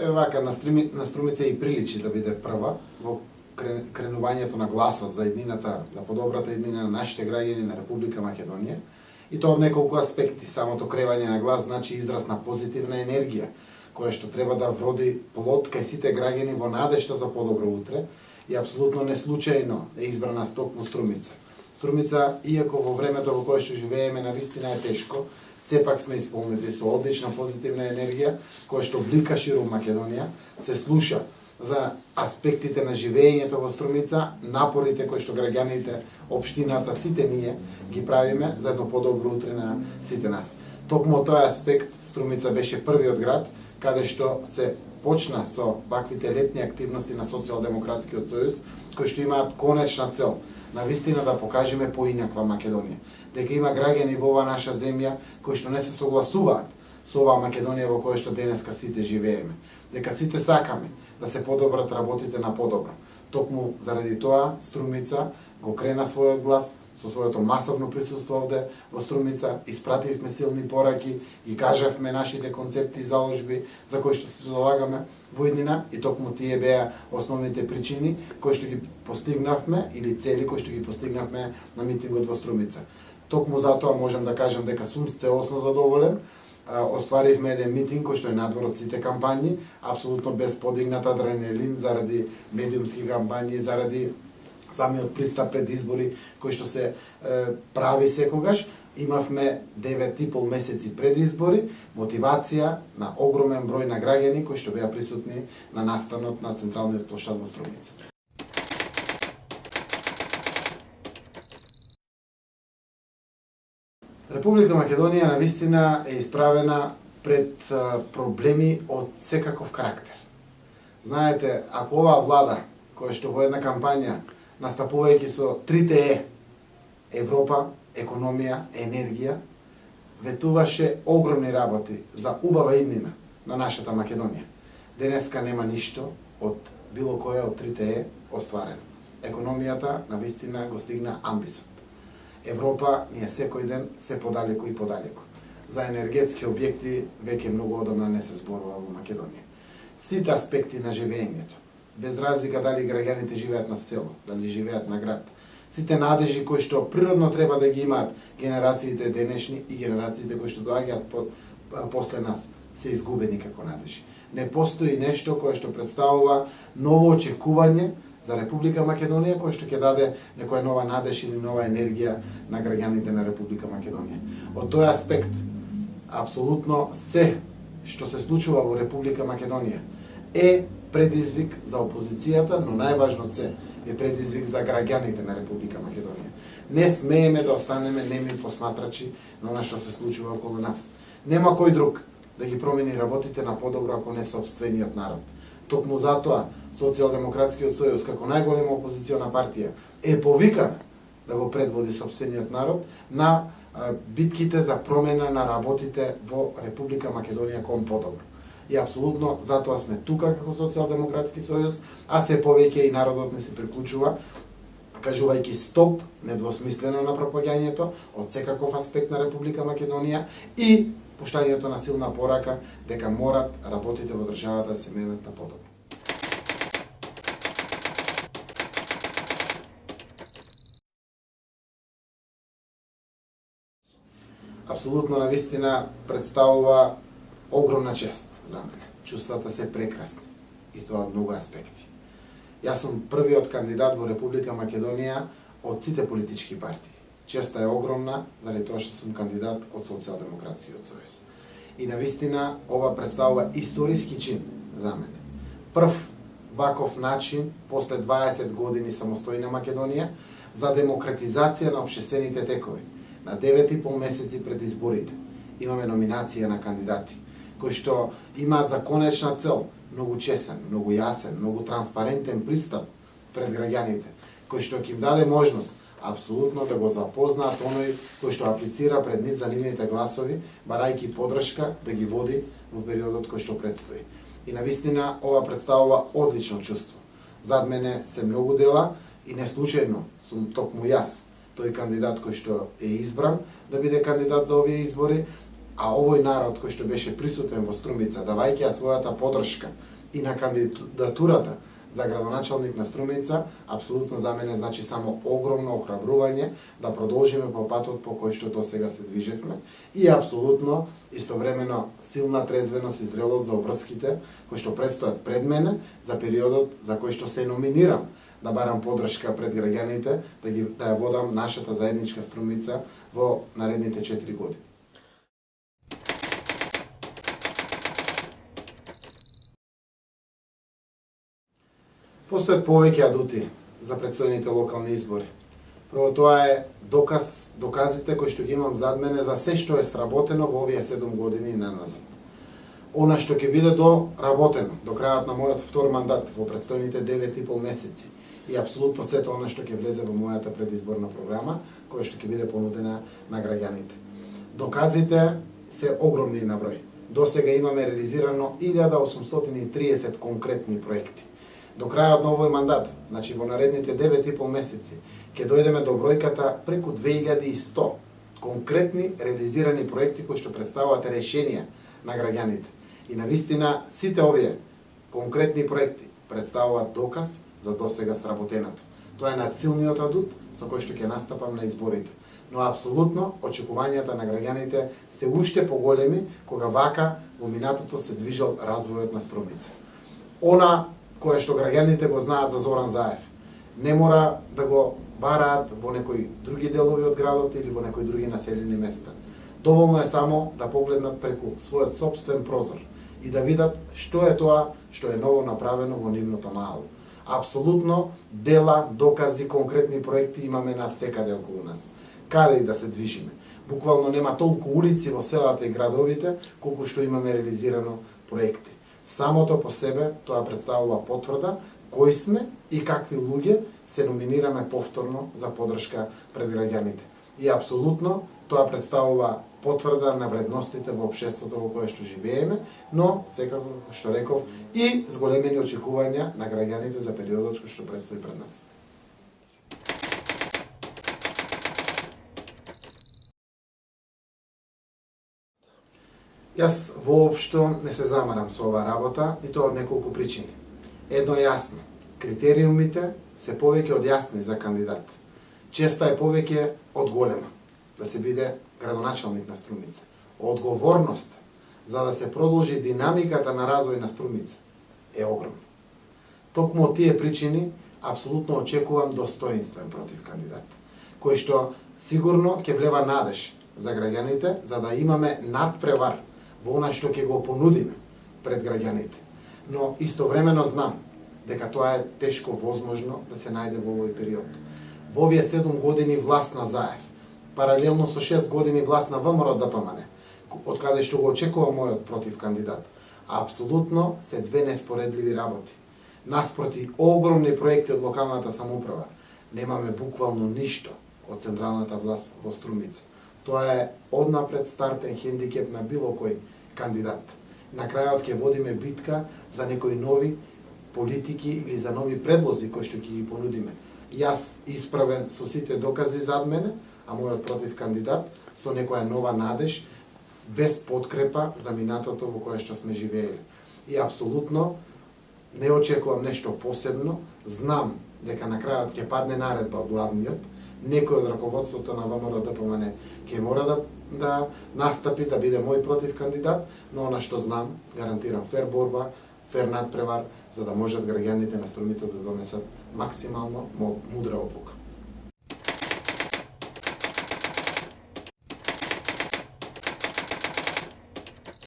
Вака на Струмица и приличи да биде прва во кренувањето на гласот за еднината, за подобрата еднина на нашите граѓани на Република Македонија. И тоа од неколку аспекти. Самото кревање на глас значи израз на позитивна енергија, која што треба да вроди плод кај сите граѓани во надежта за подобро утре. И апсолутно неслучајно е избрана токму Струмица. Струмица, иако во времето во кое што живееме навистина е тешко, сепак сме исполнети со одлична позитивна енергија, која што влика ширум Македонија, се слуша за аспектите на живеењето во Струмица, напорите кои што граѓаните, општината, сите ние ги правиме за едно подобро утре на сите нас. Токму тој аспект Струмица беше првиот град каде што се почна со ваквите летни активности на Социјалдемократскиот сојуз, кои што имаат конечна цел навистина да покажеме поинаква Македонија. Дека има граѓани во оваа наша земја кои што не се согласуваат со оваа Македонија во која што денеска сите живееме. Дека сите сакаме да се подобрат работите на подобро. Токму заради тоа Струмица го крена својот глас со своето масовно присуство овде во Струмица, испративме силни пораки, ги кажавме нашите концепти и заложби за кои што се залагаме во иднина и токму тие беа основните причини кои што ги постигнавме или цели кои што ги постигнавме на митингот во Струмица. Токму затоа можам да кажам дека сум целосно задоволен. Остваривме еден митинг кој што е надвор од сите кампањи, апсолутно без подигнат адреналин заради медиумски кампањи, заради самиот пристап пред избори кој што се прави секогаш. Имавме 9,5 месеци пред избори, мотивација на огромен број на граѓани кои што беа присутни на настанот на централниот площад во Струмица. Република Македонија навистина е исправена пред проблеми од секаков карактер. Знаете, ако оваа влада, која што во една кампања настапувајќи со 3 Е, Европа, економија, енергија, ветуваше огромни работи за убава иднина на нашата Македонија. Денеска нема ништо од било која од 3 Е остварено. Економијата навистина го стигна амбисот. Европа ни е секој ден се подалеку и подалеку. За енергетски објекти веќе многу одамна не се зборува во Македонија. Сите аспекти на живеењето, без разлика дали граѓаните живеат на село, дали живеат на град, сите надежи кои што природно треба да ги имаат генерациите денешни и генерациите кои што доаѓаат после нас, се изгубени како надежи. Не постои нешто кое што представува ново очекување за Република Македонија, кој што ќе даде некоја нова надеж или нова енергија на граѓаните на Република Македонија. Од тој аспект, апсолутно се што се случува во Република Македонија е предизвик за опозицијата, но најважно се е предизвик за граѓаните на Република Македонија. Не смееме да останеме неми посматрачи на она што се случува околу нас. Нема кој друг да ги промени работите на подобро ако не сопствениот народ. Токму затоа Социјалдемократскиот сојуз како најголема опозициона партија е повикан да го предводи сопствениот народ на битките за промена на работите во Република Македонија кон подобро. И апсолутно затоа сме тука како Социјалдемократски сојуз, а се повеќе и народот не се приклучува, кажувајќи стоп недвосмислено на пропагањето од секаков аспект на Република Македонија и пуштањето на силна порака дека морат работите во државата да се менат на подобро. Апсолутно навистина представува огромна чест за мене. Чувствата се прекрасни и тоа од многу аспекти. Јас сум првиот кандидат во Република Македонија од сите политички партии. Честа е огромна, заради тоа што сум кандидат од Социјалдемократскиот сојуз. И навистина ова представува историски чин за мене. Прв ваков начин после 20 години самостојна Македонија за демократизација на општествените текови. На 9,5 месеци пред изборите имаме номинација на кандидати кои што имаат за конечна цел многу чесен, многу јасен, многу транспарентен пристап пред граѓаните, кој што ќе им даде можност апсолутно да го запознаат оној кој што аплицира пред нив за нивните гласови, барајќи подршка да ги води во периодот кој што предстои. И навистина ова представува одлично чувство. Зад мене се многу дела и не случајно сум токму јас тој кандидат кој што е избран да биде кандидат за овие избори, а овој народ кој што беше присутен во Струмица, давајќи својата поддршка и на кандидатурата за градоначалник на Струмица, апсолутно за мене значи само огромно охрабрување да продолжиме по патот по кој што досега се движевме и апсолутно истовремено силна трезвеност и зрелост за врските кои што предстојат пред мене за периодот за кој што се номинирам да барам поддршка пред граѓаните да ја водам нашата заедничка Струмица во наредните 4 години. Постојат повеќе адути за предстојните локални избори. Прво тоа е доказите кои што ги имам зад мене за се што е сработено во овие 7 години наназад. Она што ќе биде доработено до крајот на мојот втор мандат во предстојните 9,5 месеци и апсолутно сето она што ќе влезе во мојата предизборна програма, која што ќе биде понудена на граѓаните. Доказите се огромни на број. Досега имаме реализирано 1830 конкретни проекти. До крајот на овој мандат, значи во наредните 9,5 месеци, ќе дојдеме до бројката преку 2100 конкретни реализирани проекти кои што представуваат решенија на граѓаните. И навистина сите овие конкретни проекти представуваат доказ за досега сработеното. Тоа е насилниот адут со кој што ќе настапам на изборите. Но апсолутно очекувањата на граѓаните се уште поголеми кога вака во минатото се движел развојот на Струмица. Она кое што граѓаните го знаат за Зоран Заев, не мора да го бараат во некои други делови од градот или во некои други населени места. Доволно е само да погледнат преку својот собствен прозор и да видат што е тоа што е ново направено во нивното мало. Апсолутно дела, докази, конкретни проекти имаме на секаде околу нас. Каде и да се движиме. Буквално нема толку улици во селата и градовите колку што имаме реализирано проекти. Самото по себе тоа представува потврда кои сме и какви луѓе се номинираме повторно за поддршка пред граѓаните. И апсолутно тоа представува потврда на вредностите во општеството во кое што живееме, но секако што реков и зголемени очекувања на граѓаните за периодот кој што предстои пред нас. Јас воопшто не се замарам со оваа работа и тоа од неколку причини. Едно е јасно, критериумите се повеќе од јасни за кандидат. Честа е повеќе од голема да се биде градоначалник на Струмица. Одговорноста за да се продолжи динамиката на развој на Струмица е огромна. Токму од тие причини апсолутно очекувам достоинствен против кандидат, кој што сигурно ќе влева надеж за граѓаните за да имаме надпревар во она што ќе го понудиме пред граѓаните. Но истовремено знам дека тоа е тешко возможно да се најде во овој период. Во овие 7 години власт на Заев, паралелно со 6 години власт на ВМРО ДПМН, од каде што го очекува мојот против кандидат, апсолутно се две неспоредливи работи. Наспроти огромни проекти од локалната самоуправа, немаме буквално ништо од централната власт во Струмица. Тоа е однапред стартен хендикеп на било кој кандидат. На крајот ќе водиме битка за некои нови политики или за нови предлози кои што ќе ги понудиме. Јас исправен со сите докази зад мене, а мојот против кандидат со некоја нова надеж, без подкрепа за минатото во кое што сме живееле. И апсолутно не очекувам нешто посебно, знам дека на крајот ќе падне наредба од главниот, некој од раководството на ВМРО ДПМН ќе мора да настапи да биде мој против кандидат, но она што знам, гарантирам фер борба, фер надпревар, за да можат граѓаните на Струмица да донесат максимално мудра одлука.